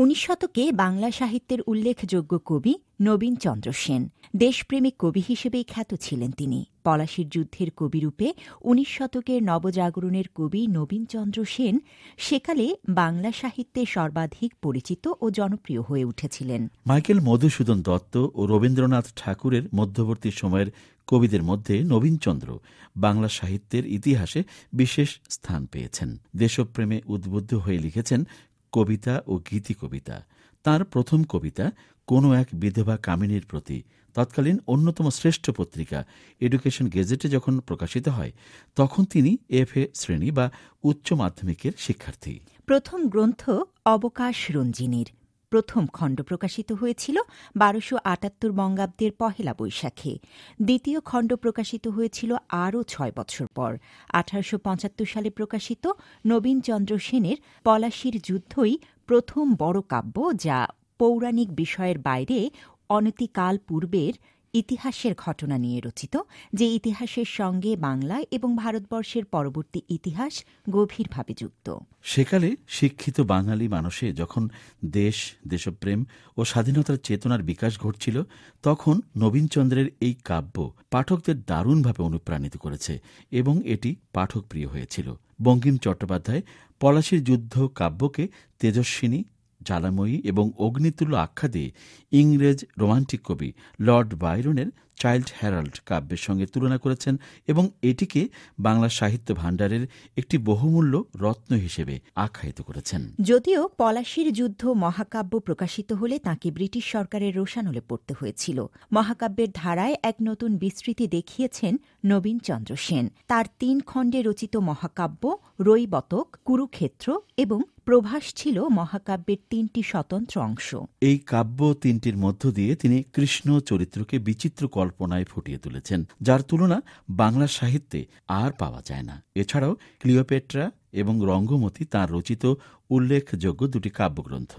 19 শতকে বাংলা সাহিত্যের উল্লেখযোগ্য কবি নবীনচন্দ্র সেন। দেশপ্রেমিক কবি হিসেবেই খ্যাত ছিলেন তিনি। পলাশীর যুদ্ধের কবিরূপে 19 শতকের নবজাগরণের কবি নবীনচন্দ্র সেন সেকালে বাংলা সাহিত্যে সর্বাধিক পরিচিত ও জনপ্রিয় হয়ে উঠেছিলেন। মাইকেল মধুসূদন দত্ত ও রবীন্দ্রনাথ ঠাকুরের মধ্যবর্তী সময়ের কবিদের মধ্যে নবীনচন্দ্র বাংলা সাহিত্যের ইতিহাসে বিশেষ স্থান পেয়েছেন। দেশপ্রেমে উদ্বুদ্ধ হয়ে লিখেছেন কবিতা ও গীতি কবিতা। তাঁর প্রথম কবিতা কোনো এক বিধবা কামিনীর প্রতি তৎকালীন অন্যতম শ্রেষ্ঠ পত্রিকা এডুকেশন গেজেটে যখন প্রকাশিত হয়, তখন তিনি FA শ্রেণী বা উচ্চ মাধ্যমিকের শিক্ষার্থী। প্রথম গ্রন্থ অবকাশ রঞ্জিনীর প্রথম খণ্ড প্রকাশিত হয়েছিল 1278 বঙ্গাব্দের পহেলা বৈশাখে। দ্বিতীয় খণ্ড প্রকাশিত হয়েছিল আরও 6 বছর পর। 1875 সালে প্রকাশিত নবীনচন্দ্র সেনের পলাশীর যুদ্ধই প্রথম বড় কাব্য, যা পৌরাণিক বিষয়ের বাইরে অনতিকাল পূর্বের ইতিহাসের ঘটনা নিয়ে রচিত, যে ইতিহাসের সঙ্গে বাংলা এবং ভারতবর্ষের পরবর্তী ইতিহাস গভীরভাবে যুক্ত। সেকালে শিক্ষিত বাঙালি মানুষে যখন দেশপ্রেম ও স্বাধীনতার চেতনার বিকাশ ঘটছিল, তখন নবীনচন্দ্রের এই কাব্য পাঠকদের দারুণভাবে অনুপ্রাণিত করেছে এবং এটি পাঠকপ্রিয় হয়েছিল। বঙ্কিম চট্টোপাধ্যায় পলাশীর যুদ্ধ কাব্যকে তেজস্বিনী, জ্বালাময়ী এবং অগ্নিতুল্য আখ্যা দিয়ে ইংরেজ রোমান্টিক কবি লর্ড বাইরনের চাইল্ড হ্যারাল্ড কাব্যের সঙ্গে তুলনা করেছেন এবং এটিকে বাংলা সাহিত্য ভাণ্ডারের একটি বহুমূল্য রত্ন হিসেবে আখ্যায়িত করেছেন। যদিও পলাশীর যুদ্ধ মহাকাব্য প্রকাশিত হলে তাঁকে ব্রিটিশ সরকারের রোষানলে পড়তে হয়েছিল। মহাকাব্যের ধারায় এক নতুন বিস্তৃতি দেখিয়েছেন নবীনচন্দ্র সেন। তার 3 খণ্ডে রচিত মহাকাব্য রৈবতক, কুরুক্ষেত্র এবং প্রভাস ছিল মহাকাব্যের 3টি স্বতন্ত্র অংশ। এই কাব্য 3টির মধ্য দিয়ে তিনি কৃষ্ণ চরিত্রকে বিচিত্র কল্পনায় ফুটিয়ে তুলেছেন, যার তুলনা বাংলা সাহিত্যে আর পাওয়া যায় না। এছাড়াও ক্লিওপেট্রা এবং রঙ্গমতী তাঁর রচিত উল্লেখযোগ্য 2টি কাব্যগ্রন্থ।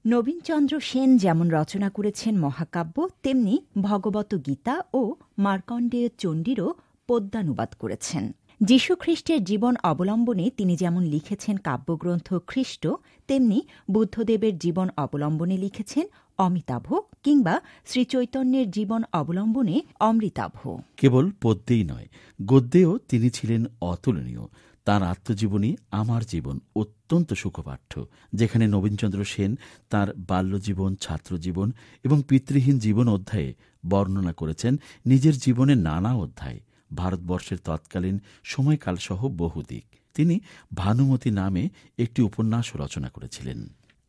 নবীনচন্দ্র সেন যেমন রচনা করেছেন মহাকাব্য, তেমনি ভগবত গীতা ও মার্কণ্ডেয় চণ্ডীরও পদ্যানুবাদ করেছেন। যীশুখ্রিস্টের জীবন অবলম্বনে তিনি যেমন লিখেছেন কাব্যগ্রন্থ খ্রিস্ট, তেমনি বুদ্ধদেবের জীবন অবলম্বনে লিখেছেন অমিতাভ, কিংবা শ্রীচৈতন্যের জীবন অবলম্বনে অমৃতাভ। কেবল পদ্যেই নয়, গদ্যেও তিনি ছিলেন অতুলনীয়। তাঁর আত্মজীবনী আমার জীবন অত্যন্ত সুখপাঠ্য, যেখানে নবীনচন্দ্র সেন তাঁর বাল্যজীবন, ছাত্রজীবন এবং পিতৃহীন জীবন অধ্যায়ে বর্ণনা করেছেন নিজের জীবনের নানা অধ্যায়, ভারতবর্ষের তৎকালীন সময়কালসহ বহুদিক। তিনি ভানুমতী নামে একটি উপন্যাস রচনা করেছিলেন।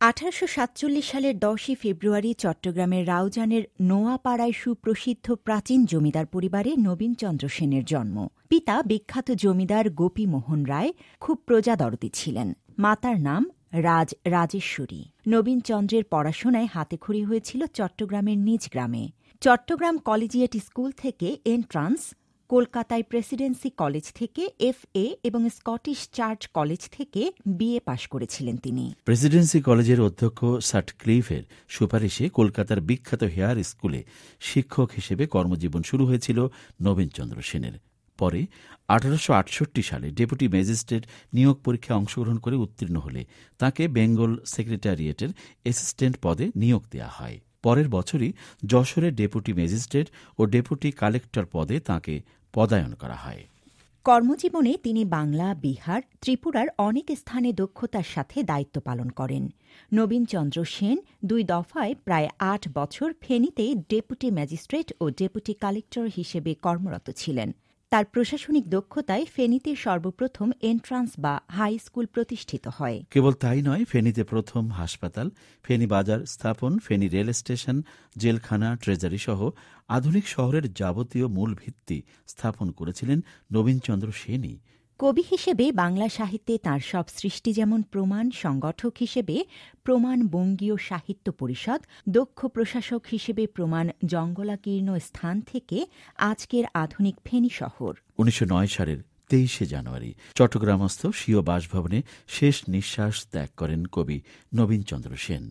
1847 সালের 10 ফেব্রুয়ারি চট্টগ্রামের রাউজানের নোয়াপাড়ায় সুপ্রসিদ্ধ প্রাচীন জমিদার পরিবারে নবীনচন্দ্র সেনের জন্ম। পিতা বিখ্যাত জমিদার গোপীমোহন রায় খুব প্রজাদরদী ছিলেন। মাতার নাম রাজেশ্বরী। নবীনচন্দ্রের পড়াশোনায় হাতেখড়ি হয়েছিল চট্টগ্রামের নিজ গ্রামে। চট্টগ্রাম কলেজিয়েট স্কুল থেকে এন্ট্রান্স, কলকাতায় প্রেসিডেন্সি কলেজ থেকে FA এবং স্কটিশ চার্চ কলেজ থেকে BA পাশ করেছিলেন তিনি। প্রেসিডেন্সি কলেজের অধ্যক্ষ সাটক্লিফের সুপারিশে কলকাতার বিখ্যাত হেয়ার স্কুলে শিক্ষক হিসেবে কর্মজীবন শুরু হয়েছিল নবীনচন্দ্র সেনের। পরে 1868 সালে ডেপুটি ম্যাজিস্ট্রেট নিয়োগ পরীক্ষায় অংশগ্রহণ করে উত্তীর্ণ হলে তাঁকে বেঙ্গল সেক্রেটারিয়েটের অ্যাসিস্ট্যান্ট পদে নিয়োগ দেওয়া হয়। পরের বছরই যশোরের ডেপুটি ম্যাজিস্ট্রেট ও ডেপুটি কালেক্টর পদে তাঁকে পদায়ন করা হয়। কর্মজীবনে তিনি বাংলা, বিহার, ত্রিপুরার অনেক স্থানে দক্ষতার সাথে দায়িত্ব পালন করেন। নবীনচন্দ্র সেন 2 দফায় প্রায় 8 বছর ফেনীতে ডেপুটি ম্যাজিস্ট্রেট ও ডেপুটি কালেক্টর হিসেবে কর্মরত ছিলেন। তার প্রশাসনিক দক্ষতায় ফেনীতে সর্বপ্রথম এন্ট্রান্স বা হাই স্কুল প্রতিষ্ঠিত হয়। কেবল তাই নয়, ফেনীতে প্রথম হাসপাতাল, ফেনী বাজার স্থাপন, ফেনী রেল স্টেশন, জেলখানা, ট্রেজারি সহ আধুনিক শহরের যাবতীয় মূল ভিত্তি স্থাপন করেছিলেন নবীনচন্দ্র সেনই। কবি হিসেবে বাংলা সাহিত্যে তাঁর সব সৃষ্টি যেমন প্রমাণ, সংগঠক হিসেবে প্রমাণ বঙ্গীয় সাহিত্য পরিষদ, দক্ষ প্রশাসক হিসেবে প্রমাণ জঙ্গলাকীর্ণ স্থান থেকে আজকের আধুনিক ফেনী শহর। 1909 সালের 23 জানুয়ারি চট্টগ্রামস্থ স্বীয় বাসভবনে শেষ নিঃশ্বাস ত্যাগ করেন কবি নবীনচন্দ্র সেন।